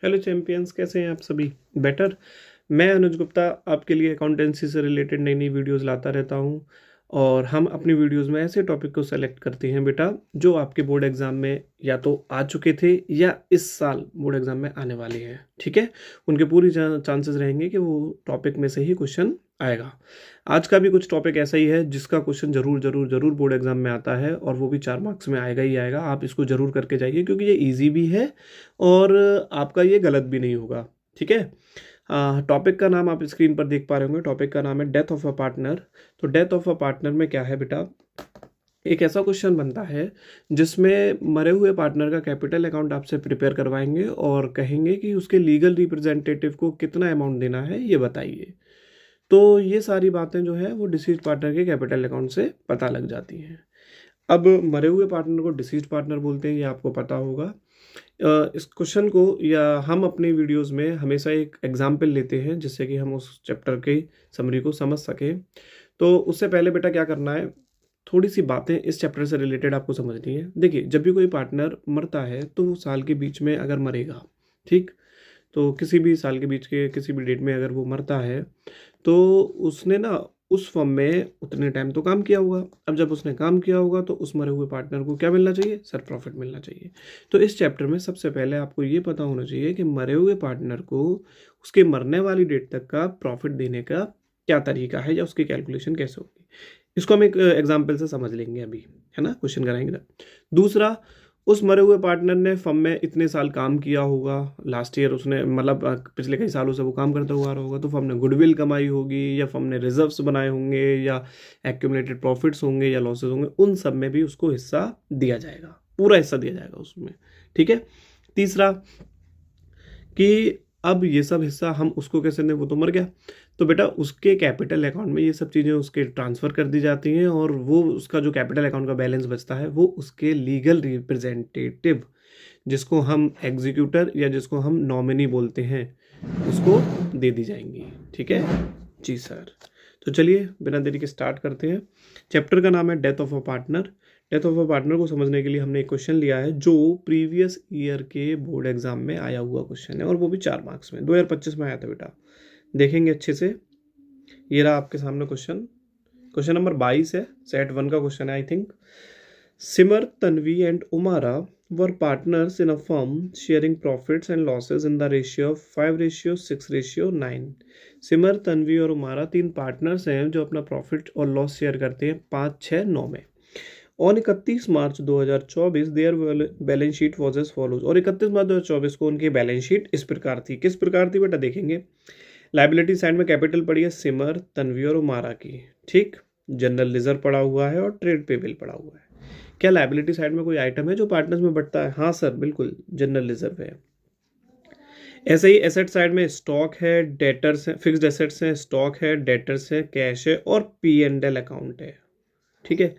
Hello champions, कैसे हैं आप सभी? बेटर। मैं अनुज गुप्ता आपके लिए अकाउंटेंसी से रिलेटेड नई नई वीडियोस लाता रहता हूं। और हम अपनी वीडियोस में ऐसे टॉपिक को सेलेक्ट करते हैं बेटा, जो आपके बोर्ड एग्जाम में या तो आ चुके थे या इस साल बोर्ड एग्जाम में आने वाले हैं। ठीक है, उनके पूरी चांसेस रहेंगे कि वो टॉपिक में से ही क्वेश्चन आएगा। आज का भी कुछ टॉपिक ऐसा ही है जिसका क्वेश्चन जरूर जरूर जरूर बोर्ड एग्जाम में आता है, और वो भी 4 मार्क्स में आएगा ही आएगा। आप इसको जरूर करके जाइए, क्योंकि ये इजी भी है और आपका ये गलत भी नहीं होगा। ठीक है। टॉपिक का नाम आप स्क्रीन पर देख पा रहे होंगे। टॉपिक का नाम है डेथ ऑफ अ पार्टनर। तो डेथ ऑफ अ पार्टनर में क्या है बेटा, एक ऐसा क्वेश्चन बनता है जिसमें मरे हुए पार्टनर का कैपिटल अकाउंट आपसे प्रिपेयर करवाएंगे और कहेंगे कि उसके लीगल रिप्रेजेंटेटिव को कितना अमाउंट देना है ये बताइए। तो ये सारी बातें जो है वो डिसीज पार्टनर के कैपिटल अकाउंट से पता लग जाती हैं। अब मरे हुए पार्टनर को डिसीज पार्टनर बोलते हैं, ये आपको पता होगा। इस क्वेश्चन को या हम अपने वीडियोस में हमेशा एक एग्जाम्पल लेते हैं जिससे कि हम उस चैप्टर के समरी को समझ सकें। तो उससे पहले बेटा क्या करना है, थोड़ी सी बातें इस चैप्टर से रिलेटेड आपको समझनी है। देखिए, जब भी कोई पार्टनर मरता है तो वो साल के बीच में अगर मरेगा, ठीक, तो किसी भी साल के बीच के किसी भी डेट में अगर वो मरता है तो उसने ना उस फर्म में उतने टाइम तो काम किया होगा। अब जब उसने काम किया होगा तो उस मरे हुए पार्टनर को क्या मिलना चाहिए? सर, प्रॉफिट मिलना चाहिए। तो इस चैप्टर में सबसे पहले आपको ये पता होना चाहिए कि मरे हुए पार्टनर को उसके मरने वाली डेट तक का प्रॉफिट देने का क्या तरीका है या उसकी कैलकुलेशन कैसे होगी। इसको हम एक एग्जाम्पल से समझ लेंगे अभी, है ना, क्वेश्चन कराएंगे ना। दूसरा, उस मरे हुए पार्टनर ने फर्म में इतने साल काम किया होगा, लास्ट ईयर उसने मतलब पिछले कई सालों से वो काम करता हुआ आ रहा होगा, तो फर्म ने गुडविल कमाई होगी या फर्म ने रिजर्व्स बनाए होंगे या एक्यूमुलेटेड प्रॉफिट्स होंगे या लॉसेस होंगे, उन सब में भी उसको हिस्सा दिया जाएगा, पूरा हिस्सा दिया जाएगा उसमें। ठीक है। तीसरा कि अब ये सब हिस्सा हम उसको कैसे दें, वो तो मर गया। तो बेटा उसके कैपिटल अकाउंट में ये सब चीज़ें उसके ट्रांसफ़र कर दी जाती हैं, और वो उसका जो कैपिटल अकाउंट का बैलेंस बचता है वो उसके लीगल रिप्रेजेंटेटिव, जिसको हम एग्जीक्यूटर या जिसको हम नॉमिनी बोलते हैं, उसको दे दी जाएंगी। ठीक है जी सर। तो चलिए बिना देरी के स्टार्ट करते हैं। चैप्टर का नाम है death of a partner. Death of a partner को समझने के लिए हमने एक क्वेश्चन लिया है जो प्रीवियस ईयर के बोर्ड एग्जाम में आया हुआ क्वेश्चन है, और वो भी 4 मार्क्स में 2025 में आया था बेटा। देखेंगे अच्छे से। ये रहा आपके सामने क्वेश्चन। क्वेश्चन नंबर 22 है, सेट 1 का क्वेश्चन है I think. Simar, Tanvi and Umara were partners in a firm sharing profits and losses in the ratio of 5:6:9। सिमर, तन्वी और उमारा 3 पार्टनर्स हैं जो अपना प्रॉफिट और लॉस शेयर करते हैं 5, 6, 9 में। On 31 March 2024 their balance sheet was as follows. और 31 मार्च 2024 को उनकी बैलेंस शीट इस प्रकार थी। किस प्रकार थी बेटा, देखेंगे। लाइबिलिटी साइड में कैपिटल पड़ी है सिमर, तन्वी और उमारा की, ठीक। जनरल रिजर्व पड़ा हुआ है और ट्रेड पेबल पड़ा हुआ है। क्या लाइबिलिटी साइड में कोई आइटम है जो पार्टनर्स में बढ़ता है? हाँ सर, बिल्कुल, जनरल रिजर्व है। ऐसे ही एसेट साइड में स्टॉक है, डेटर्स है, फिक्स्ड एसेट्स हैं, स्टॉक है, डेटर्स है, कैश है और P&L अकाउंट है। ठीक है।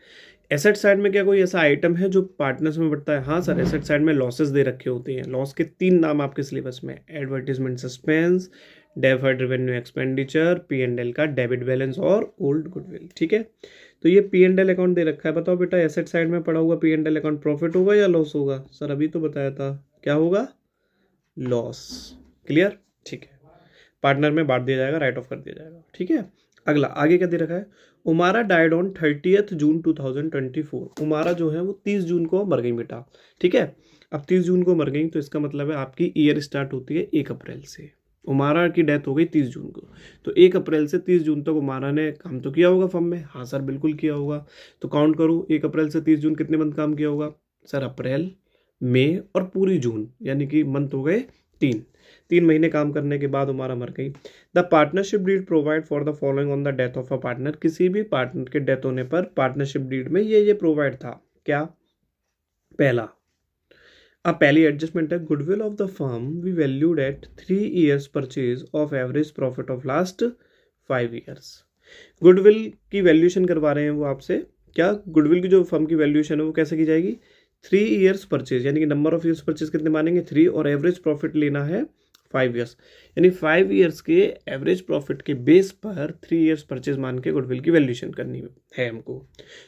एसेट साइड में क्या कोई ऐसा आइटम है जो पार्टनर्स में बढ़ता है? हाँ सर, एसेट साइड में लॉसेस दे रखे होते हैं। लॉस के 3 नाम आपके सिलेबस में, advertisement suspense, deferred revenue expenditure, P&L का डेबिट बैलेंस और ओल्ड गुडविल। ठीक है। तो ये P&L अकाउंट दे रखा है। बताओ बेटा, एसेट साइड में पड़ा हुआ P&L अकाउंट प्रॉफिट होगा या लॉस होगा? सर अभी तो बताया था, क्या होगा? लॉस। क्लियर? ठीक है। पार्टनर में बांट दिया जाएगा, राइट ऑफ कर दिया जाएगा। ठीक है। अगला आगे क्या दे रखा है? उमारा डाइड ऑन 30 जून 2024। उमारा जो है वो 30 जून को मर गई बेटा। ठीक है। अब 30 जून को मर गई तो इसका मतलब है आपकी ईयर स्टार्ट होती है 1 अप्रैल से। उमारा की डेथ हो गई 30 जून को, तो 1 अप्रैल से 30 जून तक उमारा ने काम तो किया होगा फर्म में। हाँ सर, बिल्कुल किया होगा। तो काउंट करूँ, 1 अप्रैल से 30 जून कितने मंथ काम किया होगा? सर अप्रैल, मई और पूरी जून, यानी कि मंथ हो गए 3 महीने काम करने के बाद उमारा मर गई। The partnership deed provide for the following on the death of a partner. किसी भी पार्टनर के डेथ होने पर पार्टनरशिप डीड में ये प्रोवाइड था। क्या? पहला, अब पहली एडजस्टमेंट है, goodwill of the firm we valued at 3 years purchase of average profit of last 5 years। Goodwill की वैल्यूएशन करवा रहे हैं वो आपसे। क्या? गुडविल की जो फर्म की वैल्यूएशन है वो कैसे की जाएगी? 3 years परचेज, यानी कि नंबर ऑफ ईयर्स परचेज कितने मानेंगे? 3, और एवरेज प्रॉफिट लेना है 5 ईयर्स, यानी 5 ईयर्स के एवरेज प्रॉफिट के बेस पर 3 ईयर्स परचेज मान के गुडविल की वैल्यूएशन करनी है हमको।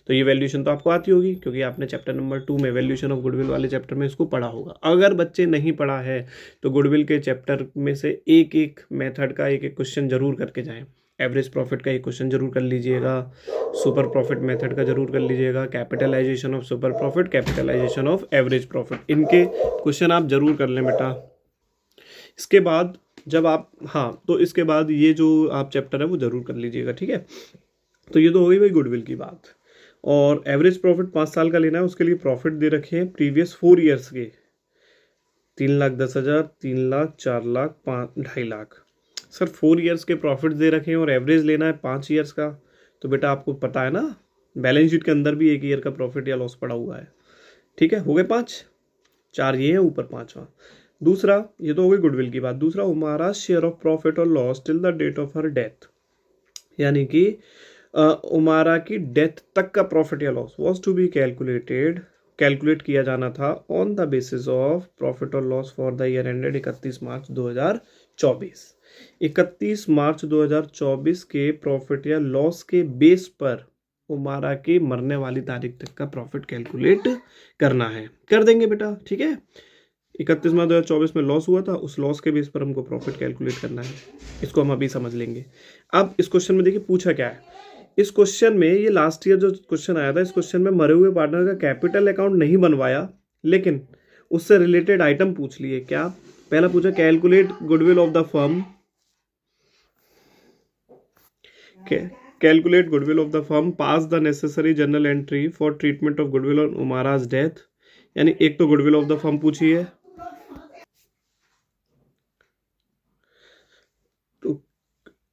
तो ये वैल्यूएशन तो आपको आती होगी क्योंकि आपने चैप्टर नंबर 2 में वैल्यूएशन ऑफ गुडविल वाले चैप्टर में इसको पढ़ा होगा। अगर बच्चे नहीं पढ़ा है तो गुडविल के चैप्टर में से एक एक मेथड का एक एक क्वेश्चन जरूर करके जाएं। एवरेज प्रॉफिट का एक क्वेश्चन जरूर कर लीजिएगा, सुपर प्रॉफिट मेथड का जरूर कर लीजिएगा, capitalisation of super profit, capitalisation of average profit, इनके क्वेश्चन आप जरूर कर लें बेटा। इसके बाद जब आप तो इसके बाद ये जो आप चैप्टर है वो जरूर कर लीजिएगा, ठीक है। तो ये तो हो गई भाई गुडविल की बात। और एवरेज प्रॉफिट 5 साल का लेना है, उसके लिए प्रॉफिट दे रखे हैं प्रीवियस 4 ईयर्स के 3,10,000, 3 लाख, 4 लाख, 2.5 लाख। सर 4 ईयर्स के प्रॉफिट दे रखे हैं और एवरेज लेना है 5 ईयर्स का, तो बेटा आपको पता है ना बैलेंस शीट के अंदर भी 1 ईयर का प्रॉफिट या लॉस पड़ा हुआ है, ठीक है। हो गए 5, 4 ये है, ऊपर 5वां। दूसरा, ये तो हो गई गुडविल की बात। दूसरा, उमारा शेयर ऑफ प्रॉफिट और loss till the date of her death, यानी कि उमारा की डेथ तक का प्रॉफिट या loss was to be calculate किया जाना था on the basis of profit और loss for the year ended 31 March 2024। 31 March 2024 के प्रॉफिट या लॉस के बेस पर उमारा के मरने वाली तारीख तक का प्रॉफिट कैलकुलेट करना है। कर देंगे बेटा, ठीक है। 31 मार्च 2024 में लॉस हुआ था, उस लॉस के बेस पर हमको प्रॉफिट कैलकुलेट करना है। इसको हम अभी समझ लेंगे। अब इस क्वेश्चन में देखिए पूछा क्या है। इस क्वेश्चन में, ये लास्ट ईयर जो क्वेश्चन आया था, इस क्वेश्चन में मरे हुए पार्टनर का कैपिटल अकाउंट नहीं बनवाया, लेकिन उससे रिलेटेड आइटम पूछ लिए। क्या? पहला पूछा calculate goodwill of the firm, calculate goodwill of the firm, pass the necessary journal entry for treatment of goodwill on Umara's death. यानी एक तो गुडविल ऑफ द फर्म पूछी है,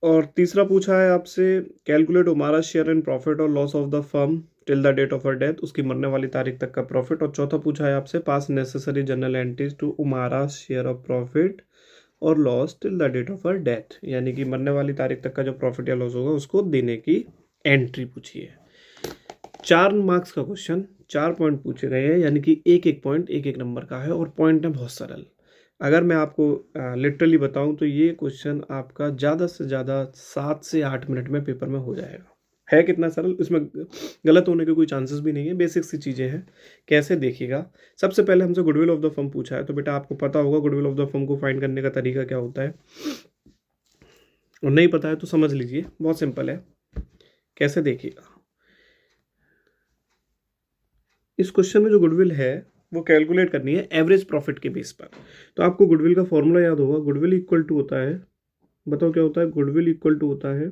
और तीसरा पूछा है आपसे calculate Umara share in profit और loss of the firm till the date of her death, उसकी मरने वाली तारीख तक का प्रॉफिट। और चौथा पूछा है आपसे pass necessary journal entries to Umara share of profit और loss till the date of her death, यानी कि मरने वाली तारीख तक का जो प्रॉफिट या लॉस होगा उसको देने की एंट्री पूछी है। 4 मार्क्स का क्वेश्चन, 4 पॉइंट पूछे गए हैं, यानी कि एक एक पॉइंट एक एक नंबर का है, और पॉइंट है बहुत सरल। अगर मैं आपको लिटरली बताऊं तो ये क्वेश्चन आपका ज़्यादा से ज़्यादा 7 से 8 मिनट में पेपर में हो जाएगा। है कितना सरल, इसमें गलत होने के कोई चांसेस भी नहीं है, बेसिक सी चीज़ें हैं। कैसे देखिएगा, सबसे पहले हमसे गुडविल ऑफ द फर्म पूछा है, तो बेटा आपको पता होगा गुडविल ऑफ द फर्म को फाइंड करने का तरीका क्या होता है, और नहीं पता है तो समझ लीजिए, बहुत सिंपल है। कैसे देखिएगा, इस क्वेश्चन में जो गुडविल है वो कैलकुलेट करनी है एवरेज प्रॉफिट के बेस पर। तो आपको गुडविल का फॉर्मूला याद होगा, गुडविल इक्वल टू होता है, बताओ क्या होता है, गुडविल इक्वल टू होता है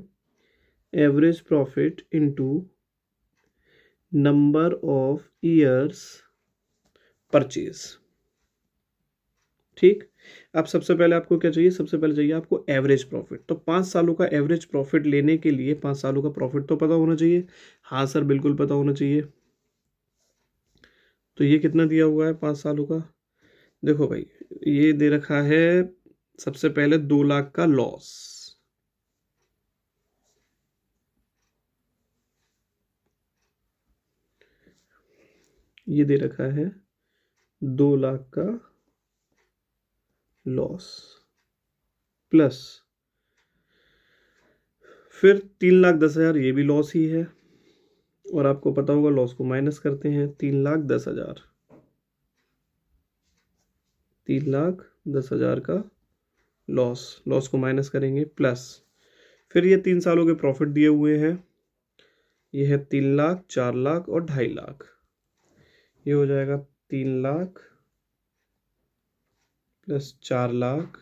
average profit into number of years purchase, ठीक। अब सबसे पहले आपको क्या चाहिए, सबसे पहले चाहिए आपको एवरेज प्रॉफिट। तो 5 सालों का एवरेज प्रॉफिट लेने के लिए 5 सालों का प्रॉफिट तो पता होना चाहिए। हाँ सर बिल्कुल पता होना चाहिए। तो ये कितना दिया हुआ है 5 सालों का, देखो भाई ये दे रखा है सबसे पहले 2 लाख का लॉस, ये दे रखा है 2 लाख का लॉस, प्लस फिर 3,10,000 ये भी लॉस ही है, और आपको पता होगा लॉस को माइनस करते हैं, 3,10,000, 3,10,000 का लॉस को माइनस करेंगे, प्लस फिर ये 3 सालों के प्रॉफिट दिए हुए हैं, ये है 3 लाख, 4 लाख और 2.5 लाख, ये हो जाएगा 3 लाख प्लस 4 लाख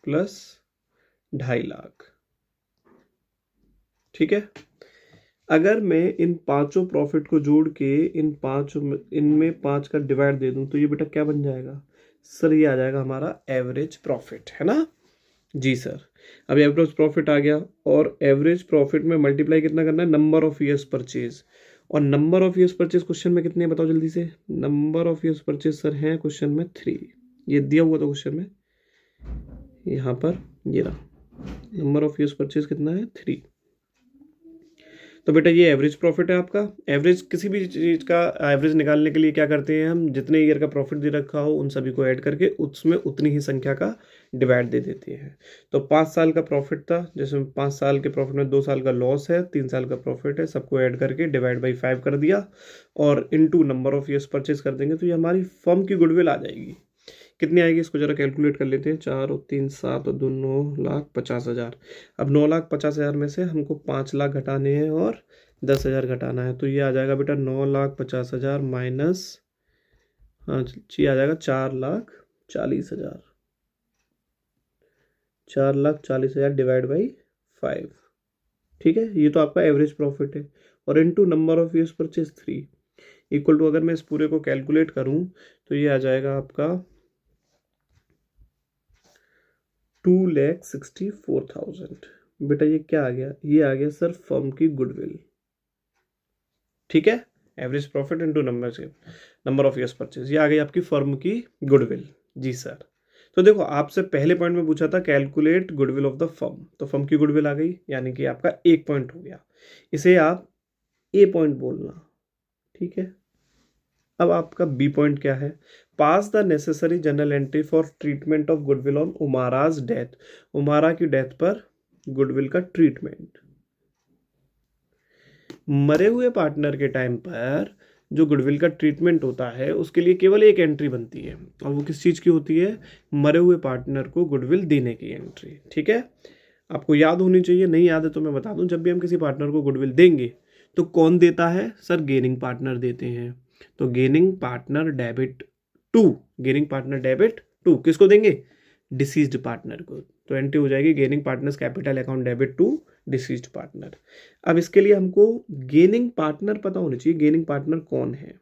प्लस 2.5 लाख, ठीक है। अगर मैं इन पांचों प्रॉफिट को जोड़ के इनमें 5 का डिवाइड दे दूं तो ये बेटा क्या बन जाएगा सर, ये आ जाएगा हमारा एवरेज प्रॉफिट, है ना जी सर। अब एवरेज प्रॉफिट आ गया, और एवरेज प्रॉफिट में मल्टीप्लाई कितना करना है, नंबर ऑफ ईयर्स परचेज, और number of years purchase question में कितने बताओ जल्दी से, number of years purchase sir है क्वेश्चन में 3, ये दिया हुआ था क्वेश्चन में, यहाँ पर ये रहा, नंबर ऑफ ईयर्स परचेज कितना है 3। तो बेटा ये एवरेज प्रॉफिट है आपका। एवरेज किसी भी चीज़ का एवरेज निकालने के लिए क्या करते हैं हम, जितने ईयर का प्रॉफिट दे रखा हो उन सभी को ऐड करके उसमें उतनी ही संख्या का डिवाइड दे देते हैं। तो 5 साल का प्रॉफिट था, जिसमें 5 साल के प्रॉफिट में 2 साल का लॉस है, 3 साल का प्रॉफिट है, सबको ऐड करके डिवाइड बाई 5 कर दिया और into number of years purchase कर देंगे तो ये हमारी फर्म की गुडविल आ जाएगी। कितनी आएगी इसको जरा कैलकुलेट कर लेते हैं। 4 और 3 7 और 2 9,50,000। अब 9,50,000 में से हमको 5 लाख घटाने हैं और 10,000 घटाना है, तो ये आ जाएगा बेटा 9,50,000 माइनस, हाँ जी आ जाएगा 4,40,000। 4,40,000 डिवाइड बाई 5। ठीक है, ये तो आपका एवरेज प्रॉफिट है। और into number of years purchase 3 equal to, अगर मैं इस पूरे को कैलकुलेट करूं तो ये आ जाएगा आपका 2,64,000। बेटा ये क्या आ गया, ये आ गया सर फर्म की गुडविल। ठीक है, average profit into number of years purchase, ये आ गई आपकी फर्म की गुडविल। जी सर। तो देखो आपसे पहले पॉइंट में पूछा था calculate goodwill of the firm, तो फर्म की गुडविल आ गई, यानी कि आपका एक पॉइंट हो गया, इसे आप ए पॉइंट बोलना। ठीक है, अब आपका बी पॉइंट क्या है, pass the necessary journal entry for treatment of goodwill on Umara's death. Umara की डेथ पर गुडविल का ट्रीटमेंट। मरे हुए पार्टनर के टाइम पर जो गुडविल का ट्रीटमेंट होता है उसके लिए केवल एक एंट्री बनती है, और वो किस चीज़ की होती है, मरे हुए पार्टनर को गुडविल देने की एंट्री। ठीक है, आपको याद होनी चाहिए, नहीं याद है तो मैं बता दूं, जब भी हम किसी पार्टनर को गुडविल देंगे तो कौन देता है सर, गेनिंग पार्टनर देते हैं। तो gaining partner debit to, gaining partner debit to किसको देंगे, डिसीज्ड पार्टनर को। तो एंट्री हो जाएगी gaining partners capital account debit to deceased partner. अब इसके लिए हमको गेनिंग पार्टनर पता होना चाहिए, गेनिंग पार्टनर कौन है।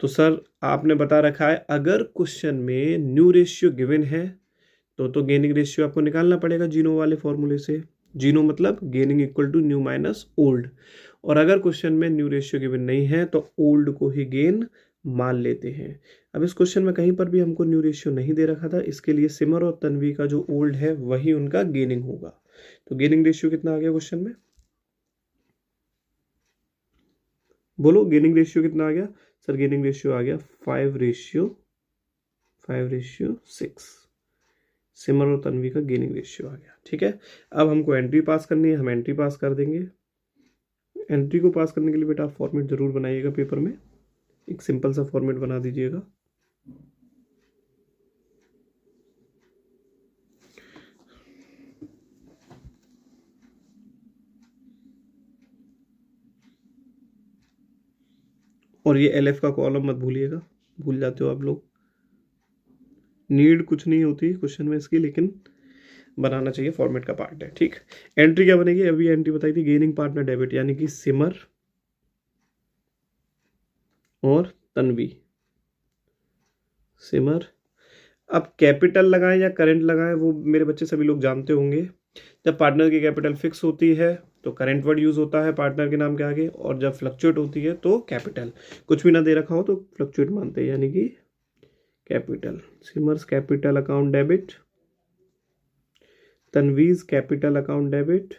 तो सर आपने बता रखा है अगर क्वेश्चन में न्यू रेशियो गिवन है तो गेनिंग रेशियो आपको निकालना पड़ेगा जीनो वाले फॉर्मूले से। जीनो मतलब gaining equal to new minus old. और अगर क्वेश्चन में न्यू रेशियो गिवन नहीं है तो ओल्ड को ही गेन मान लेते हैं। अब इस क्वेश्चन में कहीं पर भी हमको न्यू रेशियो नहीं दे रखा था, इसके लिए सिमर और तन्वी का जो ओल्ड है वही उनका गेनिंग होगा। तो गेनिंग रेशियो कितना आ गया क्वेश्चन में, बोलो गेनिंग रेशियो कितना आ गया। सर गेनिंग रेशियो आ गया 5:6। सिमर और तन्वी का गेनिंग रेशियो आ गया। ठीक है, अब हमको एंट्री पास करनी है, हम एंट्री पास कर देंगे। एंट्री को पास करने के लिए बेटा आप फॉर्मेट जरूर बनाइएगा, पेपर में एक सिंपल सा फॉर्मेट बना दीजिएगा। और ये LF का कॉलम मत भूलिएगा, भूल जाते हो आप लोग। नीड कुछ नहीं होती क्वेश्चन में इसकी, लेकिन बनाना चाहिए, फॉर्मेट का पार्ट है। ठीक, एंट्री क्या बनेगी, अभी एंट्री बताई थी गेनिंग पार्टनर डेबिट, यानी कि सिमर और तन्वी। सिमर, अब कैपिटल लगाएं या करंट लगाएं वो मेरे बच्चे सभी लोग जानते होंगे। जब पार्टनर की कैपिटल फिक्स होती है तो करंट वर्ड यूज होता है पार्टनर के नाम के आगे, और जब फ्लक्चुएट होती है तो कैपिटल। कुछ भी ना दे रखा हो तो फ्लक्चुएट मानते हैं, यानी कि capital. Simar's capital account debit, Tanvi's capital account debit,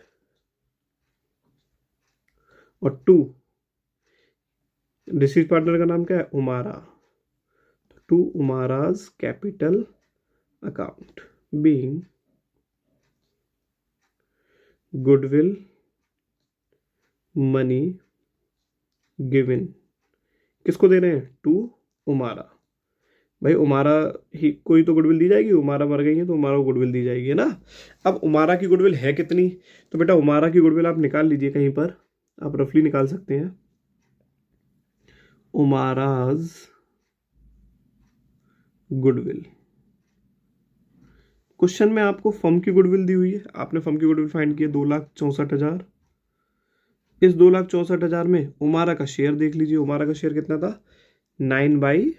और टू डिसीज पार्टनर का नाम क्या है, Umara. To Umara's capital account being goodwill money given. किसको दे रहे हैं, टू उमारा। भाई उमारा ही कोई तो गुडविल दी जाएगी, उमारा मर गई है तो उमारा को गुडविल दी जाएगी, है ना। अब उमारा की गुडविल है कितनी, तो बेटा उमारा की गुडविल आप निकाल लीजिए, कहीं पर आप रफली निकाल सकते हैं। उमाराज गुडविल, क्वेश्चन में आपको फर्म की गुडविल दी हुई है, आपने फर्म की गुडविल फाइंड की है 2,64,000। इस 2,64,000 में उमारा का शेयर देख लीजिए, उमारा का शेयर कितना था, 9/,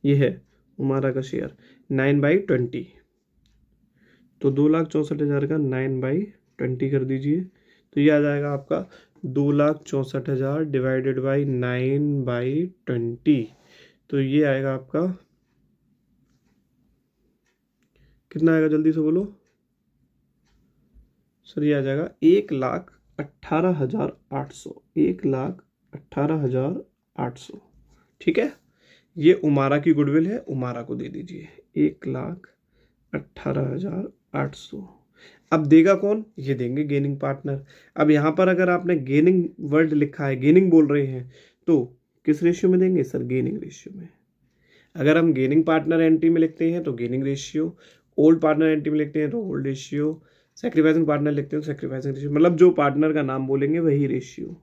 ये है उमारा का शेयर 9/20। तो 2,64,000 का 9/20 कर दीजिए, तो ये आ जाएगा आपका 2,64,000 डिवाइडेड बाई 9/20। तो ये आएगा आपका कितना आएगा, जल्दी से बोलो सर। ये आ जाएगा 1,00,000 18,800, 1,18,800। ठीक है, ये उमारा की गुडविल है, उमारा को दे दीजिए 1,18,800। अब देगा कौन? ये देंगे गेनिंग पार्टनर। अब यहाँ पर अगर आपने गेनिंग वर्ड लिखा है, गेनिंग बोल रहे हैं, तो किस रेशियो में देंगे सर? गेनिंग रेशियो में। अगर हम गेनिंग पार्टनर एंट्री में लिखते हैं तो gaining ratio, old partner entry में लिखते हैं तो ओल्ड रेशियो, सैक्रिफाइसिंग पार्टनर लिखते हैं तो सैक्रिफाइसिंग रेशियो, मतलब जो पार्टनर का नाम बोलेंगे वही रेशियो।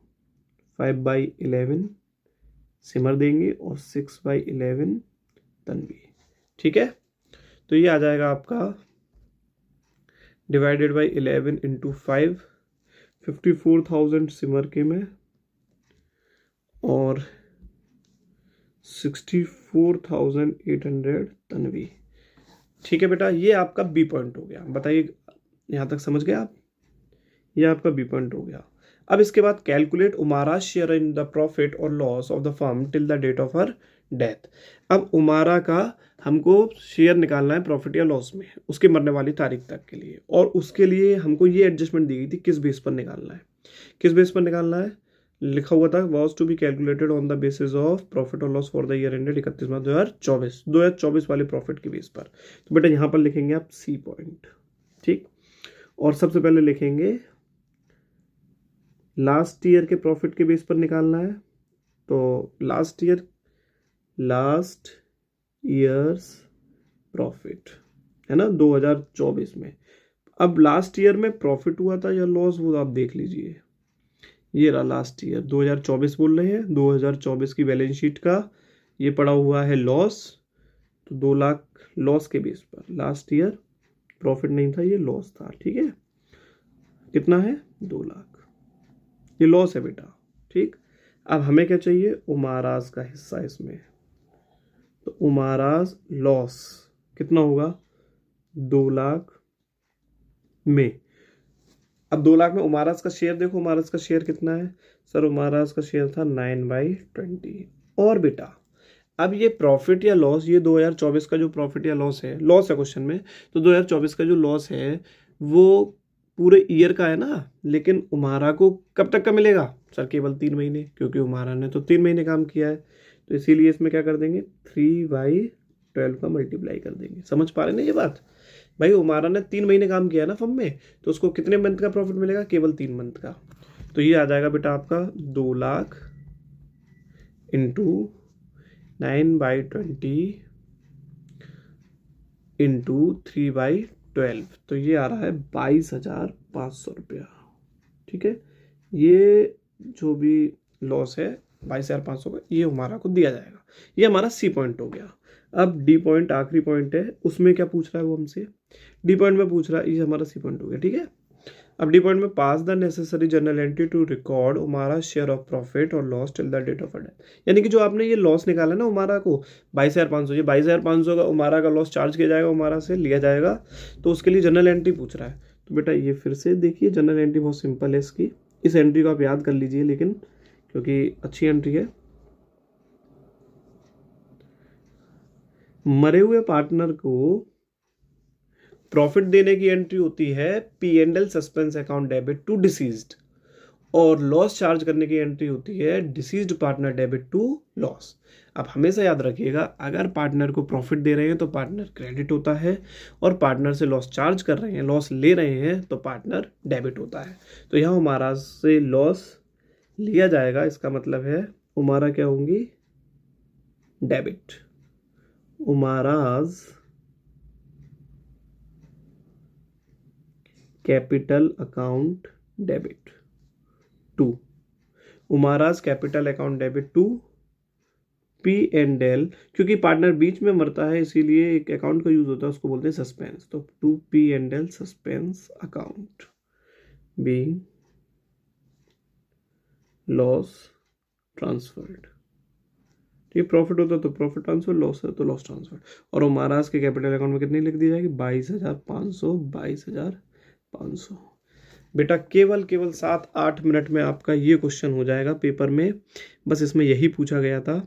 5/11 सिमर देंगे और 6/11 तन्वी। ठीक है, तो ये आ जाएगा आपका डिवाइडेड बाई 11 इंटू 5, 54,000 सिमर के में और 64,800 तन्वी। ठीक है बेटा, ये आपका बी पॉइंट हो गया। बताइए यहाँ तक समझ गए आप? ये आपका बी पॉइंट हो गया। अब इसके बाद calculate Umara share in the profit और loss of the firm till the date of her death. अब उमारा का हमको शेयर निकालना है प्रॉफिट या लॉस में उसके मरने वाली तारीख तक के लिए, और उसके लिए हमको ये एडजस्टमेंट दी गई थी किस बेस पर निकालना है। किस बेस पर निकालना है? लिखा हुआ था was to be calculated on the basis of profit और loss for the year ended 31 March 2024 वाले प्रॉफिट के बेस पर। तो बेटा यहाँ पर लिखेंगे आप सी पॉइंट। ठीक, और सबसे पहले लिखेंगे लास्ट ईयर के प्रॉफिट के बेस पर निकालना है, तो लास्ट ईयर्स प्रॉफिट है ना 2024 में। अब लास्ट ईयर में प्रॉफिट हुआ था या लॉस, वो आप देख लीजिए। ये रहा लास्ट ईयर 2024 बोल रहे हैं, 2024 की बैलेंस शीट का ये पड़ा हुआ है लॉस, तो 2 लाख लॉस के बेस पर। लास्ट ईयर प्रॉफिट नहीं था, ये लॉस था। ठीक है, कितना है? 2 लाख, ये लॉस है बेटा। ठीक, अब हमें क्या चाहिए? उमाराज का हिस्सा इसमें। तो उमाराज लॉस कितना होगा? 2 लाख में। अब 2 लाख में उमाराज का शेयर देखो, उमाराज का शेयर कितना है सर? उमाराज का शेयर था 9/20। और बेटा अब ये प्रॉफिट या लॉस, ये 2024 का जो प्रॉफिट या लॉस है, लॉस है क्वेश्चन में, तो 2024 का जो लॉस है वो पूरे ईयर का है ना, लेकिन उमारा को कब तक का मिलेगा सर? केवल 3 महीने, क्योंकि उमारा ने तो 3 महीने काम किया है, तो इसीलिए इसमें क्या कर देंगे? 3/12 का मल्टीप्लाई कर देंगे। समझ पा रहे हैं ना ये बात? भाई उमारा ने 3 महीने काम किया ना फर्म में, तो उसको कितने मंथ का प्रॉफिट मिलेगा? केवल 3 मंथ का। तो ये आ जाएगा बेटा आपका 2 लाख इंटू 9/20 इंटू 3/12, तो ये आ रहा है 22,500 रुपया। ठीक है, ये जो भी लॉस है 22,500 का, ये हमारा को दिया जाएगा। ये हमारा सी पॉइंट हो गया। अब डी पॉइंट आखिरी पॉइंट है, उसमें क्या पूछ रहा है वो हमसे? डी पॉइंट में पूछ रहा है, ये हमारा सी पॉइंट हो गया। ठीक है, अब डी पॉइंट में pass the necessary journal entry to record Umara share of profit और loss till the date of death. यानी कि जो आपने ये लॉस निकाला ना उमारा को 22,500, ये 22,500 का उमारा का लॉस चार्ज किया जाएगा, उमारा से लिया जाएगा, तो उसके लिए जर्नल एंट्री पूछ रहा है। तो बेटा ये फिर से देखिए, जर्नल एंट्री बहुत सिंपल है इसकी, इस एंट्री को आप याद कर लीजिए, लेकिन क्योंकि अच्छी एंट्री है। मरे हुए पार्टनर को प्रॉफिट देने की एंट्री होती है P&L suspense account debit to deceased, और लॉस चार्ज करने की एंट्री होती है deceased partner debit to loss. आप हमेशा याद रखिएगा, अगर पार्टनर को प्रॉफिट दे रहे हैं तो पार्टनर क्रेडिट होता है, और पार्टनर से लॉस चार्ज कर रहे हैं, लॉस ले रहे हैं, तो पार्टनर डेबिट होता है। तो यहाँ उमारा से लॉस लिया जाएगा, इसका मतलब है उमारा क्या होंगी? Debit. Umara's capital account debit to, Umara's capital account debit to P&L, क्योंकि पार्टनर बीच में मरता है इसीलिए एक अकाउंट का यूज होता है, उसको बोलते हैं सस्पेंस। तो to P&L suspense account being loss transferred. ठीक, प्रॉफिट होता तो प्रॉफिट ट्रांसफर, लॉस है तो लॉस ट्रांसफर। और उमाराज के कैपिटल अकाउंट में कितनी लिख दी जाएगी? 22,500। बेटा केवल 7-8 मिनट में आपका ये क्वेश्चन हो जाएगा पेपर में, बस इसमें यही पूछा गया था।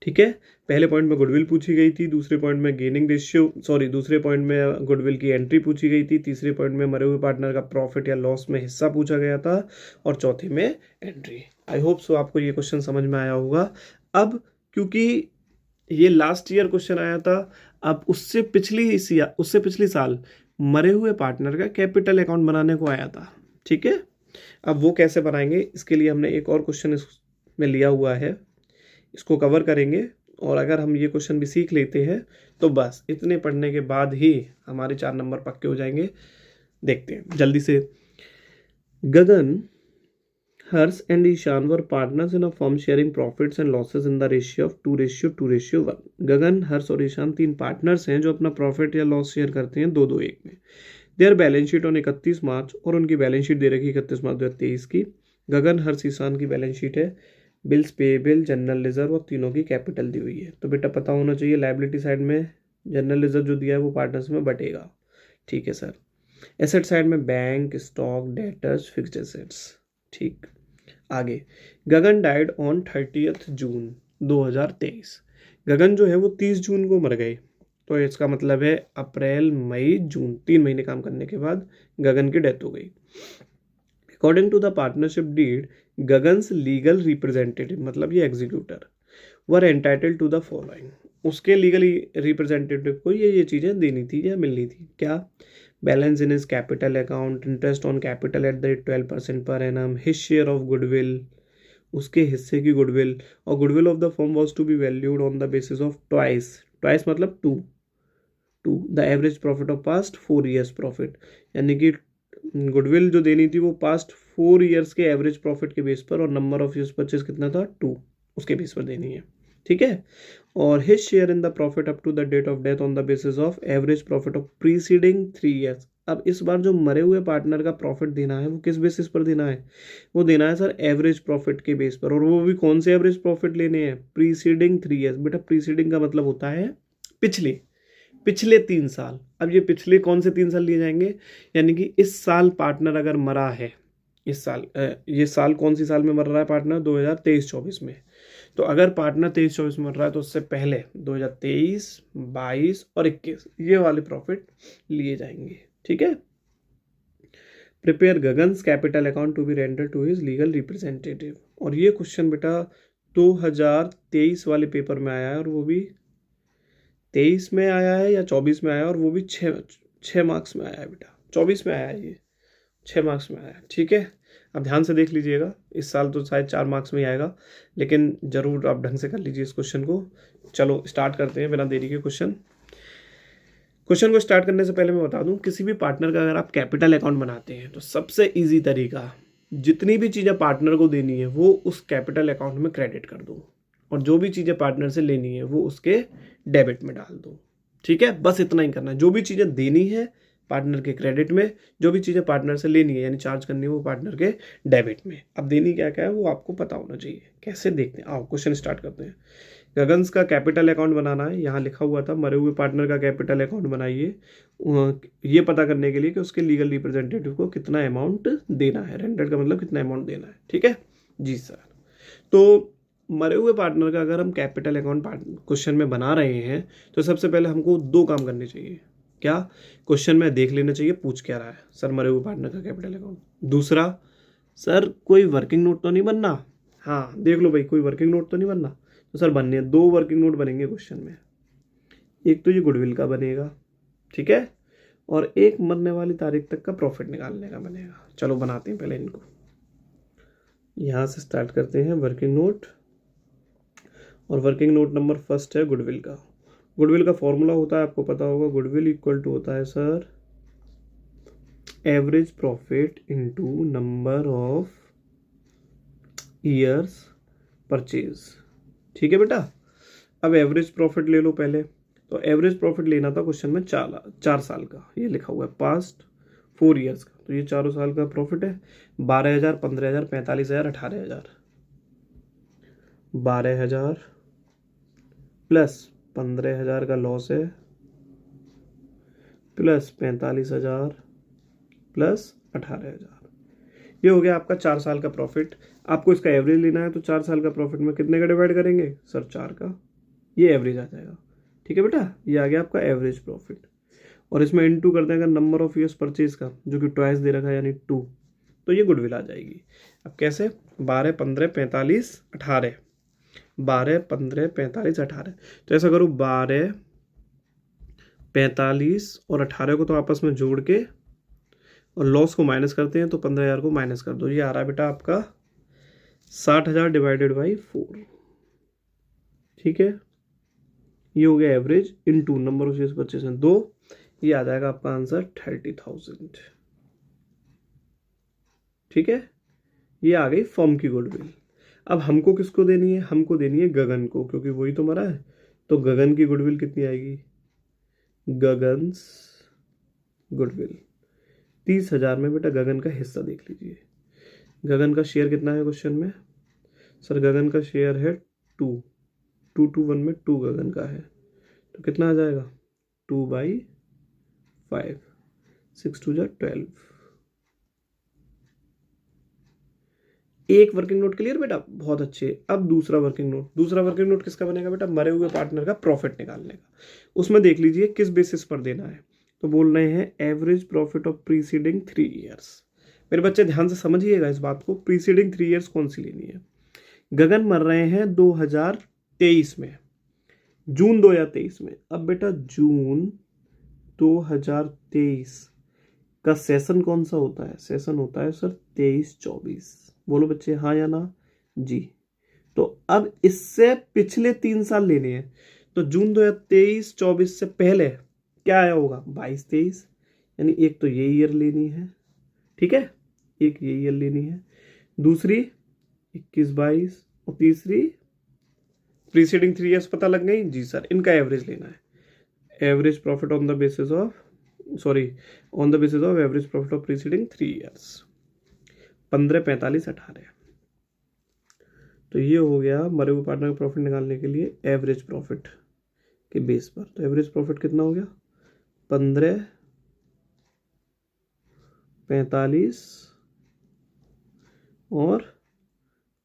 ठीक है, पहले पॉइंट में गुडविल पूछी गई थी, दूसरे पॉइंट में गेनिंग रेशियो दूसरे पॉइंट में गुडविल की एंट्री पूछी गई थी, तीसरे पॉइंट में मरे हुए पार्टनर का प्रॉफिट या लॉस में हिस्सा पूछा गया था, और चौथे में एंट्री। आई होप सो आपको ये क्वेश्चन समझ में आया होगा। अब क्योंकि ये लास्ट ईयर क्वेश्चन आया था, अब उससे पिछली साल मरे हुए पार्टनर का कैपिटल अकाउंट बनाने को आया था। ठीक है, अब वो कैसे बनाएंगे, इसके लिए हमने एक और क्वेश्चन इसमें लिया हुआ है, इसको कवर करेंगे। और अगर हम ये क्वेश्चन भी सीख लेते हैं तो बस इतने पढ़ने के बाद ही हमारे 4 नंबर पक्के हो जाएंगे। देखते हैं जल्दी से। Gagan, Harsh and Ishan were partners in a firm sharing profits and losses in the ratio of 2:2:1। Gagan, Harsh और ईशान 3 पार्टनर्स हैं जो अपना प्रॉफिट या लॉस शेयर करते हैं 2:2:1 में। देयर बैलेंस शीट ऑन 31 मार्च, और उनकी बैलेंस शीट दे रखी 31 मार्च 2023 की। गगन, हर्ष, ईशान की बैलेंस शीट है, बिल्स पेएबल, जनरल रिजर्व और तीनों की कैपिटल दी हुई है। तो बेटा पता होना चाहिए लायबिलिटी साइड में जनरल रिजर्व जो दिया है वो पार्टनर्स में बटेगा। ठीक है सर। एसेट साइड में bank, stock, debtors, fixed assets. ठीक, आगे। गगन डाइड ऑन 30 जून 2023। गगन जो है वो 30 जून को मर गए, तो इसका मतलब है अप्रैल, मई, जून 3 महीने काम करने के बाद गगन की डेथ हो गई। According to the partnership deed, Gagan's legal representative, मतलब ये executor, were entitle to the following. उसके लीगल रिप्रेजेंटेटिव को ये चीज़ें देनी थी या मिलनी थी। क्या? Balance in his capital account, interest on capital at the rate 12% per annum, his share of goodwill, उसके हिस्से की गुडविल, और goodwill of the firm was to be valued on the basis of twice मतलब to the average profit of past 4 years profit, यानी कि goodwill जो देनी थी वो पास्ट 4 years के एवरेज प्रॉफिट के बेस पर, और नंबर ऑफ यूज परचेज कितना था 2, उसके बेस पर देनी है। ठीक है, और his share in the profit up to the date of death on the basis of average profit of preceding 3 years। अब इस बार जो मरे हुए पार्टनर का प्रॉफिट देना है वो किस बेसिस पर देना है? वो देना है सर एवरेज प्रॉफिट के बेस पर, और वो भी कौन से एवरेज प्रॉफिट लेने हैं? Preceding 3 years। बेटा प्रीसीडिंग का मतलब होता है पिछले 3 साल। अब ये पिछले कौन से 3 साल लिए जाएंगे? यानी कि इस साल पार्टनर अगर मरा है, इस साल ये साल कौन सी साल में मर रहा है पार्टनर? 2023-24 में। तो अगर पार्टनर 23-24 में मर रहा है तो उससे पहले 2023, 22 और 21 ये वाले प्रॉफिट लिए जाएंगे। ठीक है। Prepare Gagan's capital account to be render to his legal representative. और ये क्वेश्चन बेटा 2023 वाले पेपर में आया है, और वो भी 23 में आया है या 24 में आया है, और वो भी 6 मार्क्स में आया है बेटा। 24 में आया है, ये 6 मार्क्स में आया है। ठीक है, अब ध्यान से देख लीजिएगा, इस साल तो शायद 4 मार्क्स में ही आएगा, लेकिन ज़रूर आप ढंग से कर लीजिए इस क्वेश्चन को। चलो स्टार्ट करते हैं बिना देरी के क्वेश्चन को स्टार्ट करने से पहले मैं बता दूं, किसी भी पार्टनर का अगर आप कैपिटल अकाउंट बनाते हैं तो सबसे इजी तरीका, जितनी भी चीज़ें पार्टनर को देनी है वो उस कैपिटल अकाउंट में क्रेडिट कर दो, और जो भी चीज़ें पार्टनर से लेनी है वो उसके डेबिट में डाल दो। ठीक है, बस इतना ही करना है। जो भी चीज़ें देनी है पार्टनर के क्रेडिट में, जो भी चीज़ें पार्टनर से लेनी है यानी चार्ज करनी है वो पार्टनर के डेबिट में। अब देनी क्या क्या है वो आपको पता होना चाहिए। कैसे देखते हैं, आओ क्वेश्चन स्टार्ट करते हैं। गगन्स का कैपिटल अकाउंट बनाना है, यहाँ लिखा हुआ था मरे हुए पार्टनर का कैपिटल अकाउंट बनाइए, ये पता करने के लिए कि उसके लीगल रिप्रेजेंटेटिव को कितना अमाउंट देना है। रेंडर का मतलब कितना अमाउंट देना है। ठीक है जी सर। तो मरे हुए पार्टनर का अगर हम कैपिटल अकाउंट क्वेश्चन में बना रहे हैं तो सबसे पहले हमको 2 काम करने चाहिए। क्या? क्वेश्चन में देख लेना चाहिए पूछ क्या रहा है, सर मरे हुए पार्टनर का कैपिटल अकाउंट। दूसरा, सर कोई वर्किंग नोट तो नहीं बनना? हाँ देख लो भाई, कोई वर्किंग नोट तो नहीं बनना। तो सर बनने 2 वर्किंग नोट बनेंगे क्वेश्चन में। एक तो ये गुडविल का बनेगा, ठीक है, और एक मरने वाली तारीख तक का प्रॉफिट निकालने का बनेगा। चलो बनाते हैं पहले इनको। यहाँ से स्टार्ट करते हैं वर्किंग नोट, और वर्किंग नोट नंबर फर्स्ट है गुडविल का। गुडविल का फॉर्मूला होता है, आपको पता होगा, गुडविल इक्वल टू होता है sir average profit into number of years purchase. ठीक है बेटा। अब एवरेज प्रॉफिट ले लो पहले। तो एवरेज प्रॉफिट लेना था क्वेश्चन में 4 साल का, ये लिखा हुआ है पास्ट 4 years का। तो ये 4 साल का प्रॉफिट है 12,000, 15,000, 45,000, 18,000। 12,000 प्लस 15,000 का लॉस है, प्लस 45,000 प्लस 18,000। ये हो गया आपका 4 साल का प्रॉफिट। आपको इसका एवरेज लेना है तो 4 साल का प्रॉफिट में कितने का डिवाइड करेंगे सर? 4 का। ये एवरेज आ जाएगा। ठीक है बेटा, ये आ गया आपका एवरेज प्रॉफिट। और इसमें इनटू कर देगा नंबर ऑफ ईयर्स परचेज का, जो कि ट्वाइस दे रखा है यानी 2, तो ये गुडविल आ जाएगी। अब कैसे, 12, 15, 45, 18, 12, 15, 45, 18। तो ऐसा करो 12, 45 और 18 को तो आपस में जोड़ के और लॉस को माइनस करते हैं, तो 15,000 को माइनस कर दो। ये आ रहा है बेटा आपका 60,000 डिवाइडेड बाई 4। ठीक है, ये हो गया average into number of shares purchase हैं 2, ये आ जाएगा आपका आंसर 30,000। ठीक है, ये आ गई फर्म की गुडविल। अब हमको किसको देनी है, हमको देनी है गगन को, क्योंकि वही तो मरा है। तो गगन की गुडविल कितनी आएगी, गगन्स गुडविल 30,000 में बेटा गगन का हिस्सा देख लीजिए। गगन का शेयर कितना है क्वेश्चन में, सर गगन का शेयर है 2, 2 to 1 में 2 गगन का है, तो कितना आ जाएगा 2/5, 6 2 12। एक वर्किंग नोट क्लियर बेटा, बहुत अच्छे। अब दूसरा वर्किंग नोट, दूसरा वर्किंग नोट किसका बनेगा बेटा, मरे हुए पार्टनर का प्रॉफिट निकालने का। उसमें देख लीजिए किस बेसिस पर देना है, तो बोल रहे हैं average profit of preceding 3 years. मेरे बच्चे ध्यान से समझिएगा इस बात को, प्रीसीडिंग 3 ईयर्स कौन सी लेनी है। गगन मर रहे हैं 2023 में, जून 2023 में। अब बेटा जून 2023 का सेशन कौन सा होता है, सेशन होता है सर 23-24। बोलो बच्चे हाँ या ना जी। तो अब इससे पिछले 3 साल लेने हैं, तो जून 2023-24 से पहले क्या आया होगा 22-23, यानी एक तो ये ईयर लेनी है। ठीक है, एक ये ईयर लेनी है, दूसरी 21-22 और तीसरी प्रीसीडिंग 3 ईयर्स पता लग गई जी सर। इनका एवरेज लेना है, average profit on the basis of on the basis of average profit of preceding 3 years 15, 45, 18। तो ये हो गया मरे हुए पार्टनर का प्रॉफिट निकालने के लिए एवरेज प्रॉफिट के बेस पर। तो एवरेज प्रॉफिट कितना हो गया 15, 45 और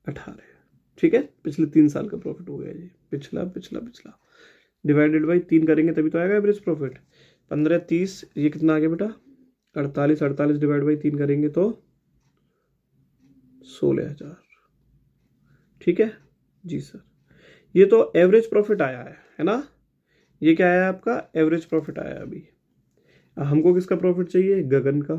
18। ठीक है, पिछले 3 साल का प्रॉफिट हो गया जी, पिछला पिछला पिछला डिवाइडेड बाई 3 करेंगे तभी तो आएगा एवरेज प्रॉफिट। 15, 30, ये कितना आ गया बेटा 48, 48 डिवाइड बाई 3 करेंगे तो 16,000। ठीक है जी सर, ये तो एवरेज प्रॉफिट आया है ना, ये क्या आया आपका एवरेज प्रॉफिट आया। अभी हमको किसका प्रॉफिट चाहिए, गगन का।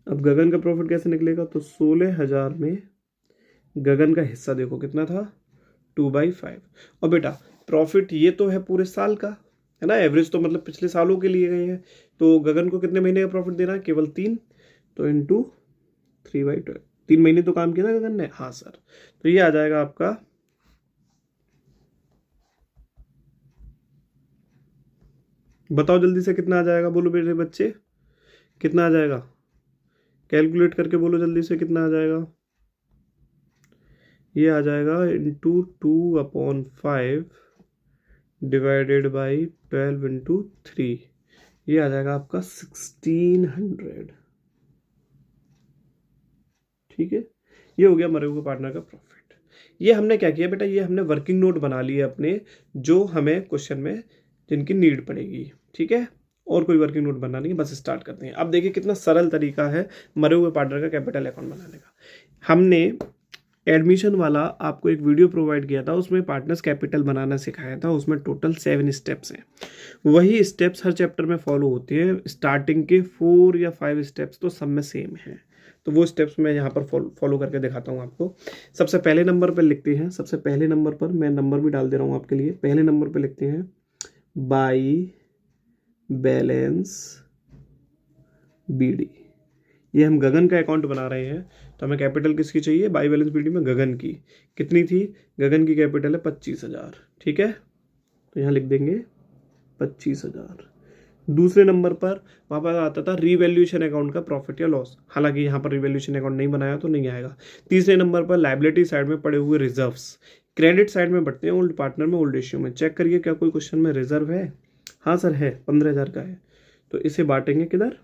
अब गगन का प्रॉफिट कैसे निकलेगा, तो 16,000 में गगन का हिस्सा देखो कितना था 2/5। और बेटा प्रॉफिट ये तो है पूरे साल का है ना, एवरेज तो मतलब पिछले सालों के लिए गए हैं। तो गगन को कितने महीने का प्रॉफिट देना है, केवल 3, तो इंटू 3/12। 3 महीने तो काम किया ना गगन ने, हाँ सर। तो ये आ जाएगा आपका बताओ जल्दी से कितना आ जाएगा, बोलो मेरे बच्चे कितना आ जाएगा, कैलकुलेट करके बोलो जल्दी से कितना आ जाएगा। ये आ जाएगा इंटू 2/5 डिवाइडेड बाई 12 इंटू 3, ये आ जाएगा आपका 1600। ठीक है, ये हो गया मरे हुए पार्टनर का प्रॉफिट। ये हमने क्या किया बेटा, ये हमने वर्किंग नोट बना लिए अपने, जो हमें क्वेश्चन में जिनकी नीड पड़ेगी। ठीक है, और कोई वर्किंग नोट बनानी है, बस स्टार्ट करते हैं। अब देखिए कितना सरल तरीका है मरे हुए पार्टनर का कैपिटल अकाउंट बनाने का। हमने एडमिशन वाला आपको एक वीडियो प्रोवाइड किया था, उसमें पार्टनर्स कैपिटल बनाना सिखाया था। उसमें टोटल 7 स्टेप्स हैं, वही स्टेप्स हर चैप्टर में फॉलो होते हैं। स्टार्टिंग के 4 या 5 स्टेप्स तो सब में सेम हैं, तो वो स्टेप्स मैं यहाँ पर फॉलो करके दिखाता हूँ आपको। सबसे पहले नंबर पर लिखते हैं, सबसे पहले नंबर पर मैं नंबर भी डाल दे रहा हूँ आपके लिए। पहले नंबर पर लिखते हैं बाई बैलेंस BD। ये हम गगन का अकाउंट बना रहे हैं, तो हमें कैपिटल किसकी चाहिए, बाई बैलेंस BD में गगन की। कितनी थी, गगन की कैपिटल है 25,000। ठीक है, तो यहाँ लिख देंगे 25,000। दूसरे नंबर पर वहाँ पर आता था रीवैल्यूएशन अकाउंट का प्रॉफिट या लॉस, हालांकि यहाँ पर रीवैल्यूएशन अकाउंट नहीं बनाया तो नहीं आएगा। तीसरे नंबर पर लायबिलिटी साइड में पड़े हुए रिजर्व्स, क्रेडिट साइड में बढ़ते हैं ओल्ड पार्टनर में ओल्ड रेशियो में। चेक करिए क्या कोई क्वेश्चन में रिजर्व है, हाँ सर है, 15,000 का है। तो इसे बांटेंगे किधर,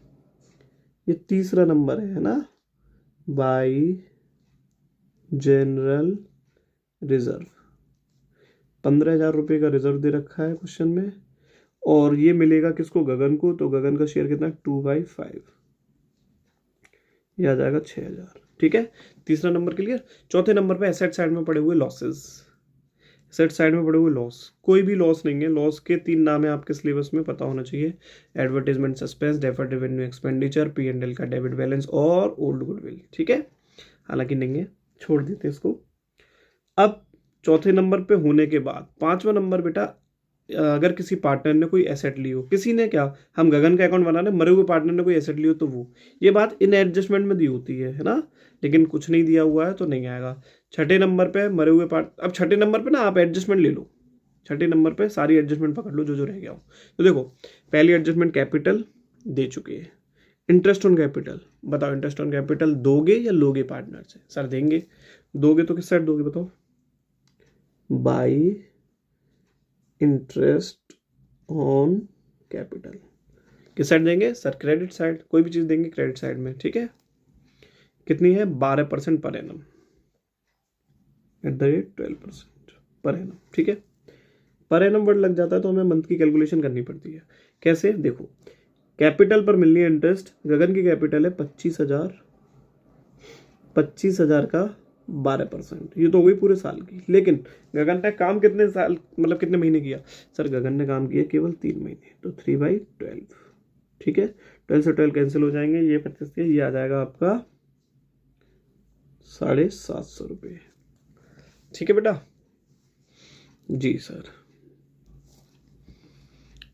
ये तीसरा नंबर है ना, बाई जनरल रिजर्व, 15,000 रुपये का रिजर्व दे रखा है क्वेश्चन में, और ये मिलेगा किसको, गगन को। तो गगन का शेयर कितना, 2/5, ये आ जाएगा 6,000। ठीक है, तीसरा नंबर क्लियर। चौथे नंबर पे एसेट साइड में पड़े हुए लॉसेस, एसेट साइड में पड़े हुए लॉस, कोई भी लॉस नहीं है। लॉस के 3 नाम है आपके सिलेबस में, पता होना चाहिए। Advertisement suspense, deferred revenue expenditure, P&L का डेबिट बैलेंस और ओल्ड गुडविल। ठीक है, हालांकि नहीं है, छोड़ देते इसको। अब चौथे नंबर पे होने के बाद 5वां नंबर बेटा, अगर किसी पार्टनर ने कोई एसेट ली हो, किसी ने क्या, हम गगन का अकाउंट बना रहे, मरे हुए पार्टनर ने कोई एसेट ली हो तो वो, ये बात इन एडजस्टमेंट में दी होती है ना, लेकिन कुछ नहीं दिया हुआ है तो नहीं आएगा। छठे नंबर पे मरे हुए अब छठे नंबर पे ना आप एडजस्टमेंट ले लो, छठे नंबर पे सारी एडजस्टमेंट पकड़ लो जो जो रह गया हो। तो देखो, पहली एडजस्टमेंट कैपिटल दे चुके हैं, इंटरेस्ट ऑन कैपिटल, बताओ इंटरेस्ट ऑन कैपिटल दोगे या लोगे पार्टनर से? सर देंगे। दोगे तो किस साइड दोगे बताओ? बाई इंटरेस्ट ऑन कैपिटल, किस साइड देंगे सर? Credit side. कोई भी चीज देंगे क्रेडिट साइड में। ठीक है, कितनी है? 12% पर एनम @ 12% पर एनम। ठीक है, पर एनम वर्ड लग जाता है तो हमें मंथ की कैलकुलेशन करनी पड़ती है। कैसे? देखो, कैपिटल पर मिलनी है इंटरेस्ट, गगन की कैपिटल है 25,000, 25,000 का 12%, ये तो हो गई पूरे साल की। लेकिन गगन ने काम कितने साल, मतलब कितने महीने किया? सर गगन ने काम किया केवल 3 महीने, तो 3/12। ठीक है, 12 से 12 कैंसिल हो जाएंगे, ये 25, ये आ जाएगा आपका 750 रुपये। ठीक है बेटा, जी सर।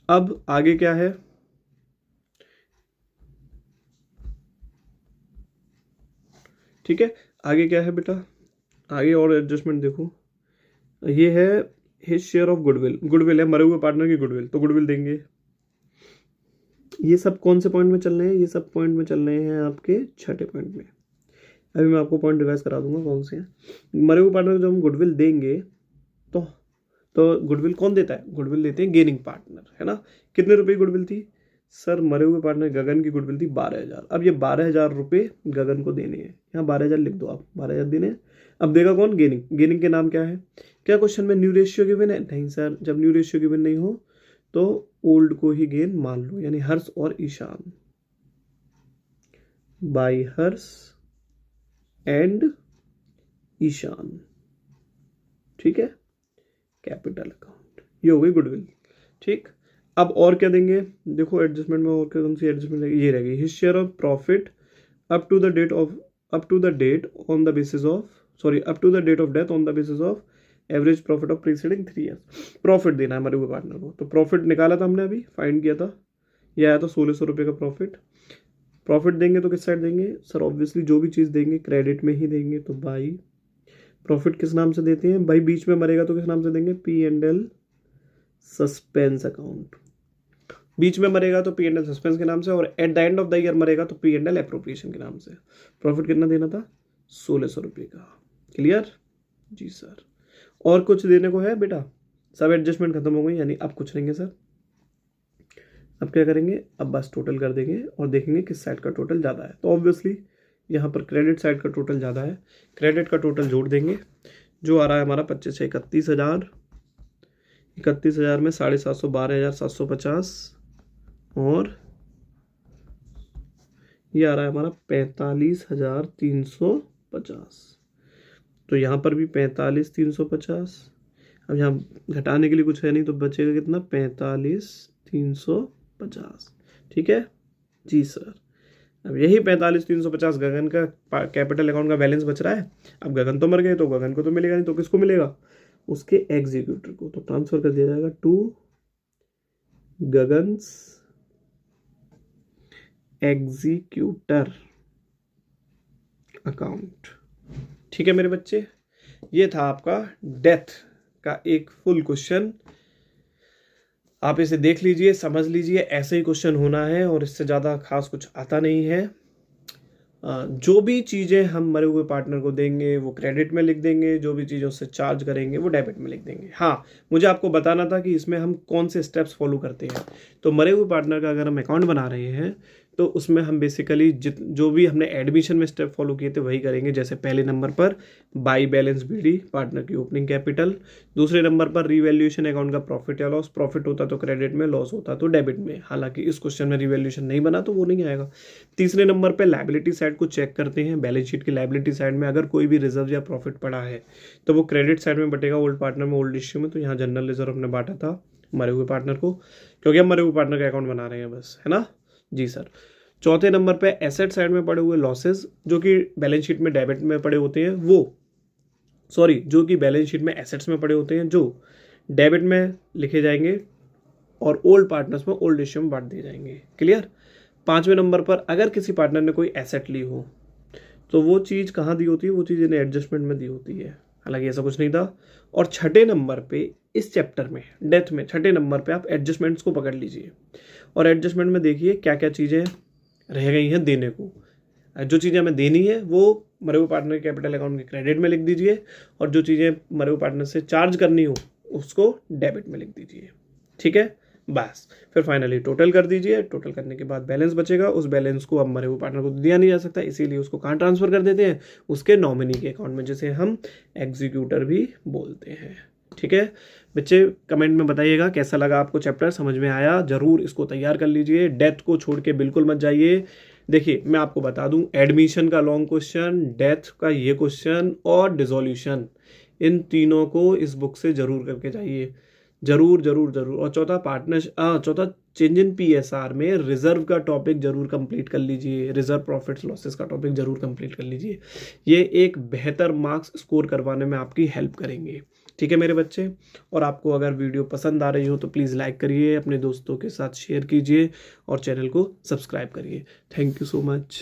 अब आगे क्या है? ठीक है, आगे क्या है बेटा? आगे और एडजस्टमेंट देखो, ये है his share of goodwill, goodwill है मरे हुए पार्टनर की गुडविल, तो गुडविल देंगे। ये सब कौन से पॉइंट में चल रहे हैं? ये सब पॉइंट में चल रहे हैं आपके छठे पॉइंट में। अभी मैं आपको पॉइंट रिवाइज करा दूंगा कौन से हैं। मरे हुए पार्टनर को जब हम गुडविल देंगे तो गुडविल कौन देता है? गुडविल देते हैं गेनिंग पार्टनर, है ना। कितने रुपए की गुडविल थी सर? मरे हुए पार्टनर गगन की गुडविल थी 12,000। अब ये 12,000 रुपये गगन को देने हैं, यहाँ 12,000 लिख दो आप, 12,000 देने हैं। अब देगा कौन? गेनिंग। गेनिंग के नाम क्या है? क्या क्वेश्चन में न्यू रेशियो गिवन है? नहीं सर, जब न्यू रेशियो गिवन नहीं हो तो ओल्ड को ही गेन मान लो, यानी हर्ष और ईशान, बाई हर्ष एंड ईशान। ठीक है, कैपिटल अकाउंट, ये हो गई गुडविल। ठीक, अब और क्या देंगे? देखो एडजस्टमेंट में और कौन सी एडजस्टमेंट रहेगी? ये रहेगी his share of profit up to the date of on the basis of, sorry, up to the date of death on the basis of average profit of preceding 3 years. Profit देना है मरे हुए partner को, तो profit निकाला था हमने, अभी फाइंड किया था, ये आया था 1,600 रुपये का प्रॉफिट। प्रॉफिट देंगे तो किस साइड देंगे सर? ऑब्वियसली जो भी चीज़ देंगे क्रेडिट में ही देंगे, तो बाई प्रॉफिट किस नाम से देते हैं भाई? बीच में मरेगा तो किस नाम से देंगे? P&L suspense account. बीच में मरेगा तो P&L सस्पेंस के नाम से, और at the end of the year मरेगा तो P&L एप्रोप्रिएशन के नाम से। प्रॉफिट कितना देना था? 1,600 रुपये का। क्लियर? जी सर। और कुछ देने को है बेटा? सब एडजस्टमेंट खत्म हो गई, यानी अब कुछ नहीं है सर। अब क्या करेंगे? अब बस टोटल कर देंगे और देखेंगे किस साइड का टोटल ज़्यादा है। तो ऑब्वियसली यहाँ पर क्रेडिट साइड का टोटल ज़्यादा है, क्रेडिट का टोटल जोड़ देंगे, जो आ रहा है हमारा 25 से 31,000, 31,000 में 750, 12,750, और ये आ रहा है हमारा 45,350। तो यहाँ पर भी 45,350। अब यहाँ घटाने के लिए कुछ है नहीं, तो बचेगा कितना? 45,350। ठीक है जी सर। अब यही 45,350 गगन का कैपिटल अकाउंट का बैलेंस बच रहा है। अब गगन तो मर गए तो गगन को तो मिलेगा नहीं, तो किसको मिलेगा? उसके एग्जीक्यूटर को। तो ट्रांसफर कर दिया जाएगा टू गगन्स एग्जीक्यूटर अकाउंट। ठीक है मेरे बच्चे, ये था आपका डेथ का एक फुल क्वेश्चन। आप इसे देख लीजिए, समझ लीजिए, ऐसे ही क्वेश्चन होना है और इससे ज़्यादा खास कुछ आता नहीं है। जो भी चीज़ें हम मरे हुए पार्टनर को देंगे वो क्रेडिट में लिख देंगे, जो भी चीज़ें उससे चार्ज करेंगे वो डेबिट में लिख देंगे। हाँ, मुझे आपको बताना था कि इसमें हम कौन से स्टेप्स फॉलो करते हैं। तो मरे हुए पार्टनर का अगर हम अकाउंट बना रहे हैं तो उसमें हम बेसिकली जो भी हमने एडमिशन में स्टेप फॉलो किए थे वही करेंगे। जैसे पहले नंबर पर बाई बैलेंस बीडी, पार्टनर की ओपनिंग कैपिटल। दूसरे नंबर पर रीवैल्यूएशन अकाउंट का प्रॉफिट या लॉस, प्रॉफिट होता तो क्रेडिट में, लॉस होता तो डेबिट में। हालांकि इस क्वेश्चन में रीवैल्यूएशन नहीं बना तो वो नहीं आएगा। तीसरे नंबर पर लायबिलिटी साइड को चेक करते हैं। बैलेंस शीट की लायबिलिटी साइड में अगर कोई भी रिजर्व या प्रॉफिट पड़ा है तो वो क्रेडिट साइड में बटेगा, ओल्ड पार्टनर में, ओल्ड इश्यू में। तो यहाँ जनरल रिजर्व हमने बांटा था मरे हुए पार्टनर को, क्योंकि हम मरे हुए पार्टनर का अकाउंट बना रहे हैं बस, है ना जी सर। चौथे नंबर पे एसेट साइड में पड़े हुए लॉसेस जो कि बैलेंस शीट में डेबिट में पड़े होते हैं, जो कि बैलेंस शीट में एसेट्स में पड़े होते हैं, जो डेबिट में लिखे जाएंगे और ओल्ड पार्टनर्स में, ओल्ड इश्यू में बांट दिए जाएंगे। क्लियर। पांचवें नंबर पर अगर किसी पार्टनर ने कोई एसेट ली हो तो वो चीज़ कहाँ दी होती है, वो चीज़ इन्हें एडजस्टमेंट में दी होती है। हालांकि ऐसा कुछ नहीं था। और छठे नंबर पे इस चैप्टर में डेथ में छठे नंबर पे आप एडजस्टमेंट्स को पकड़ लीजिए और एडजस्टमेंट में देखिए क्या क्या चीज़ें रह गई हैं देने को। जो चीज़ें हमें देनी है वो मरे हुए पार्टनर कैपिटल अकाउंट के क्रेडिट में लिख दीजिए, और जो चीज़ें मरे हुए पार्टनर से चार्ज करनी हो उसको डेबिट में लिख दीजिए। ठीक है, बस फिर फाइनली टोटल कर दीजिए। टोटल करने के बाद बैलेंस बचेगा, उस बैलेंस को अब मरे हुए पार्टनर को दिया नहीं जा सकता, इसीलिए उसको कहाँ ट्रांसफर कर देते हैं, उसके नॉमिनी के अकाउंट में, जिसे हम एग्जीक्यूटर भी बोलते हैं। ठीक है बच्चे, कमेंट में बताइएगा कैसा लगा आपको चैप्टर, समझ में आया। जरूर इसको तैयार कर लीजिए, डेथ को छोड़ के बिल्कुल मत जाइए। देखिए मैं आपको बता दूं, एडमिशन का लॉन्ग क्वेश्चन, डेथ का ये क्वेश्चन और डिसोल्यूशन, इन तीनों को इस बुक से जरूर करके जाइए, जरूर जरूर जरूर। और चौथा चेंज इन PSR में रिजर्व का टॉपिक जरूर कंप्लीट कर लीजिए, रिजर्व प्रॉफिट्स लॉसेस का टॉपिक जरूर कंप्लीट कर लीजिए। ये एक बेहतर मार्क्स स्कोर करवाने में आपकी हेल्प करेंगे। ठीक है मेरे बच्चे, और आपको अगर वीडियो पसंद आ रही हो तो प्लीज़ लाइक करिए, अपने दोस्तों के साथ शेयर कीजिए और चैनल को सब्सक्राइब करिए। Thank you so much.